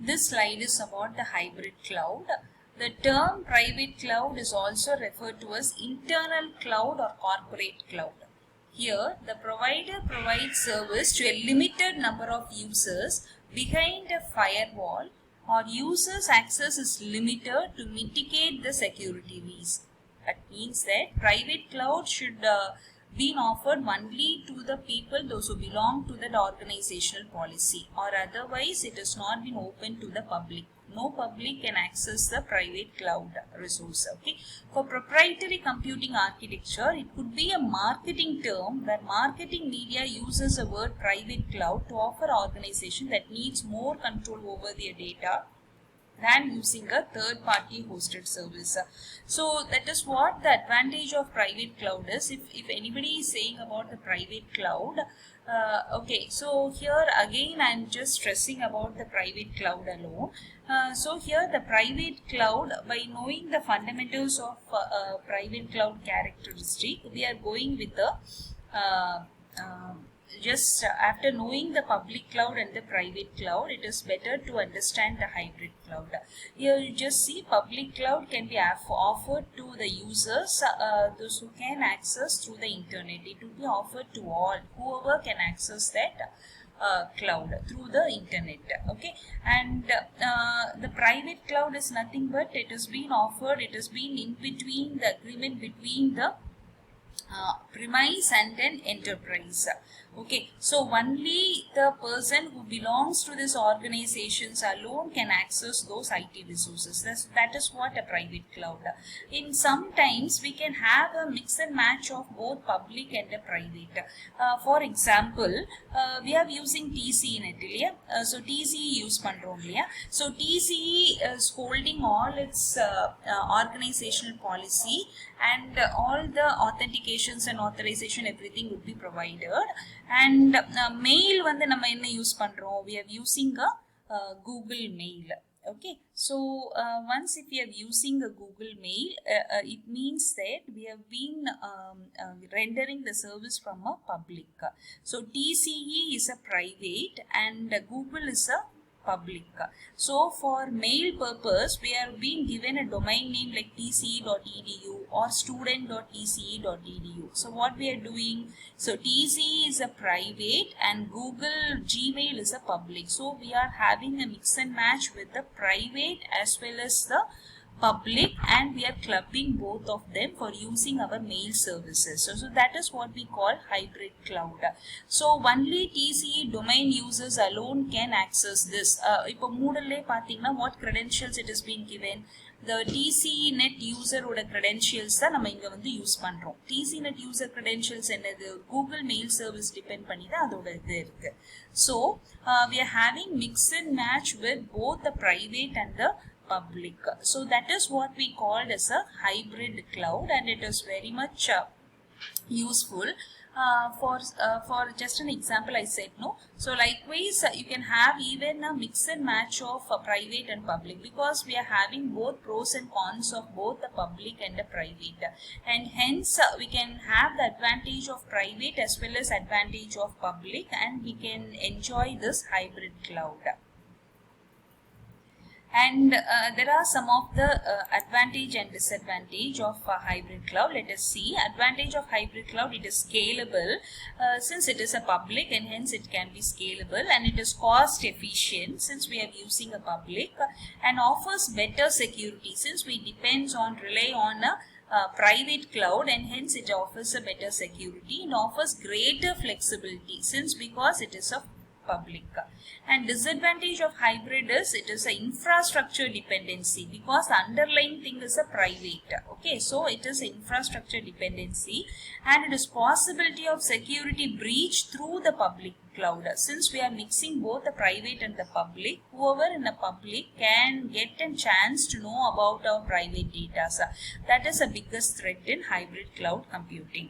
This slide is about the hybrid cloud. The term private cloud is also referred to as internal cloud or corporate cloud. Here, the provider provides service to a limited number of users behind a firewall, or users' access is limited to mitigate the security risk. That means that private cloud should been offered only to the people, those who belong to that organizational policy, or otherwise it has not been open to the public. No public can access the private cloud resource. Okay. For proprietary computing architecture, it could be a marketing term where marketing media uses the word private cloud to offer organization that needs more control over their data than using a third-party hosted service. So that is what the advantage of private cloud is. If anybody is saying about the private cloud, okay, so here again I am just stressing about the private cloud alone. So here the private cloud, by knowing the fundamentals of private cloud characteristic, we are going with the just after knowing the public cloud and the private cloud, it is better to understand the hybrid cloud. Here you just see public cloud can be offered to the users, those who can access through the internet. It will be offered to all, whoever can access that cloud through the internet. Okay, and the private cloud is nothing but it has been offered, it has been in between the agreement between the premise and an enterprise. Okay, so only the person who belongs to this organizations alone can access those IT resources. That is what a private cloud. In sometimes we can have a mix and match of both public and a private. For example, we are using TCE net. So TCE use pandrom liya. So TCE is holding all its organizational policy, and all the authentications and authorization, everything would be provided. And mail வந்து நம்ம என்ன use பண்றோம், we are using a Google Mail. Okay, so once if we are using a Google Mail, it means that we have been rendering the service from a public. So TCE is a private and Google is a public. So for mail purpose, we are being given a domain name like tce.edu or student.tce.edu. So what we are doing, so TCE is a private and Google Gmail is a public. So we are having a mix and match with the private as well as the public, and we are clubbing both of them for using our mail services. So that is what we call hybrid cloud. So only TCE domain users alone can access this. Ipo Moodle pathina what credentials it has been given. The TCE net user oda credentials da nama inga vandu use pandrom. TCE net user credentials enadhu Google mail service depend panni da adoda idu irukku. So we are having mix and match with both the private and the public. So that is what we called as a hybrid cloud, and it is very much useful. For just an example I said, no. So likewise you can have even a mix and match of private and public, because we are having both pros and cons of both the public and the private, and hence we can have the advantage of private as well as advantage of public, and we can enjoy this hybrid cloud. And there are some of the advantage and disadvantage of hybrid cloud. Let us see. Advantage of hybrid cloud, it is scalable since it is a public, and hence it can be scalable, and it is cost efficient since we are using a public, and offers better security since we rely on a private cloud, and hence it offers a better security, and offers greater flexibility since because it is a public. And disadvantage of hybrid is it is an infrastructure dependency, because the underlying thing is a private. Okay, so it is infrastructure dependency, and it is possibility of security breach through the public cloud. Since we are mixing both the private and the public, whoever in the public can get a chance to know about our private data. That is the biggest threat in hybrid cloud computing.